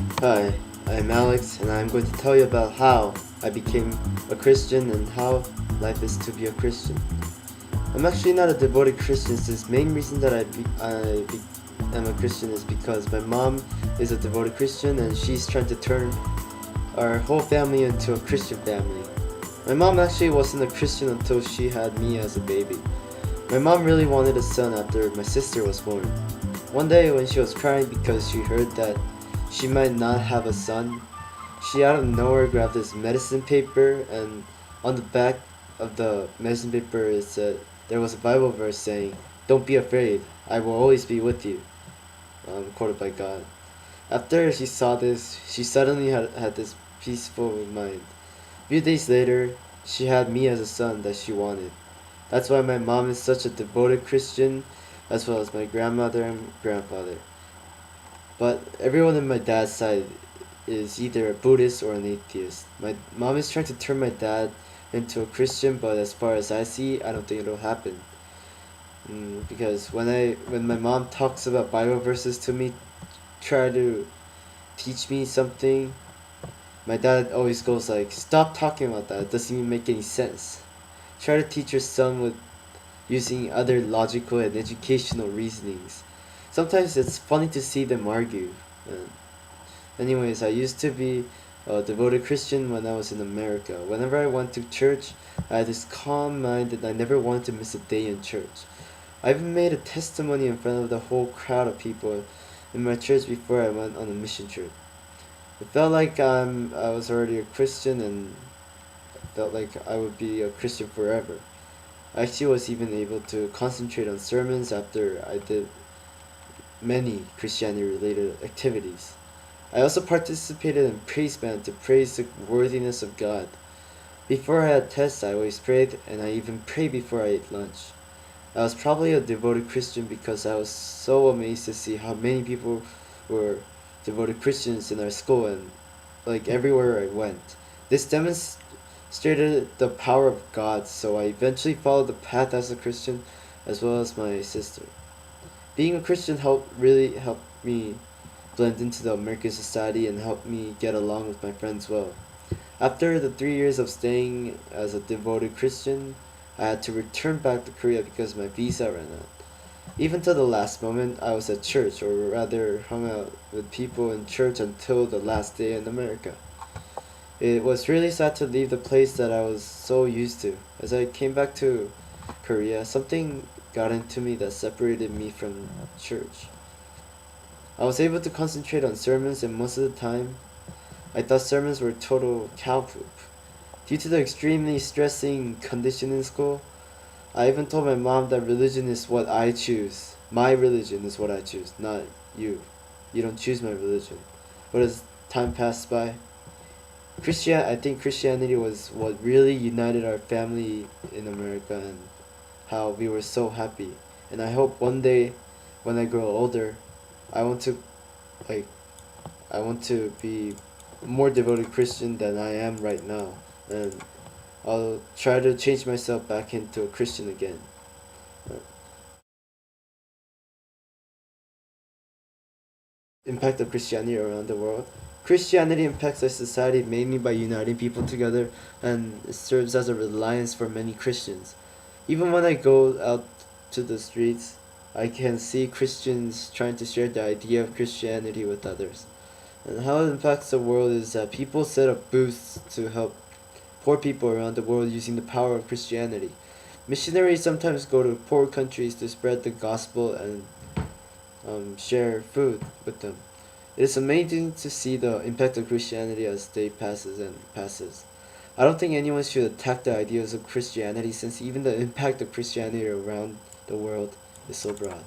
Hi, I'm Alex, and I'm going to tell you about how I became a Christian and how life is to be a Christian. I'm actually not a devoted Christian, since the main reason that am a Christian is because my mom is a devoted Christian and she's trying to turn our whole family into a Christian family. My mom actually wasn't a Christian until she had me as a baby. My mom really wanted a son after my sister was born. One day when she was crying because she heard that she might not have a son, she out of nowhere grabbed this medicine paper, and on the back of the medicine paper it said there was a Bible verse saying, "Don't be afraid, I will always be with you," quoted by God. After she saw this, she suddenly had this peaceful mind. A few days later, she had me as a son that she wanted. That's why my mom is such a devoted Christian, as well as my grandmother and grandfather. But everyone on my dad's side is either a Buddhist or an atheist. My mom is trying to turn my dad into a Christian, but as far as I see, I don't think it'll happen. Because when my mom talks about Bible verses to me, try to teach me something, my dad always goes like, "Stop talking about that. It doesn't even make any sense. Try to teach your son with using other logical and educational reasonings." Sometimes it's funny to see them argue. And anyways, I used to be a devoted Christian when I was in America. Whenever I went to church, I had this calm mind and I never wanted to miss a day in church. I even made a testimony in front of the whole crowd of people in my church before I went on a mission trip. It felt like I was already a Christian, and felt like I would be a Christian forever. I actually was even able to concentrate on sermons after I did many Christianity related activities. I also participated in praise band to praise the worthiness of God. Before I had tests, I always prayed, and I even prayed before I ate lunch. I was probably a devoted Christian because I was so amazed to see how many people were devoted Christians in our school and like everywhere I went. This demonstrated the power of God, so I eventually followed the path as a Christian as well as my sister. Being a Christian really helped me blend into the American society and helped me get along with my friends well. After the 3 years of staying as a devoted Christian, I had to return back to Korea because my visa ran out. Even to the last moment, I was at church, or rather, hung out with people in church until the last day in America. It was really sad to leave the place that I was so used to. As I came back to Korea, something got into me that separated me from church. I was able to concentrate on sermons, and most of the time, I thought sermons were total cow poop. Due to the extremely stressing condition in school, I even told my mom that religion is what I choose. My religion is what I choose, not you. You don't choose my religion. But as time passed by, I think Christianity was what really united our family in America, and how we were so happy. And I hope one day, when I grow older, I want to like I want to be a more devoted Christian than I am right now, and I'll try to change myself back into a Christian again. Impact of Christianity around the world. Christianity impacts our society mainly by uniting people together, and it serves as a reliance for many Christians. Even when I go out to the streets, I can see Christians trying to share the idea of Christianity with others. And how it impacts the world is that people set up booths to help poor people around the world using the power of Christianity. Missionaries sometimes go to poor countries to spread the gospel and share food with them. It is amazing to see the impact of Christianity as day passes and passes. I don't think anyone should attack the ideas of Christianity, since even the impact of Christianity around the world is so broad.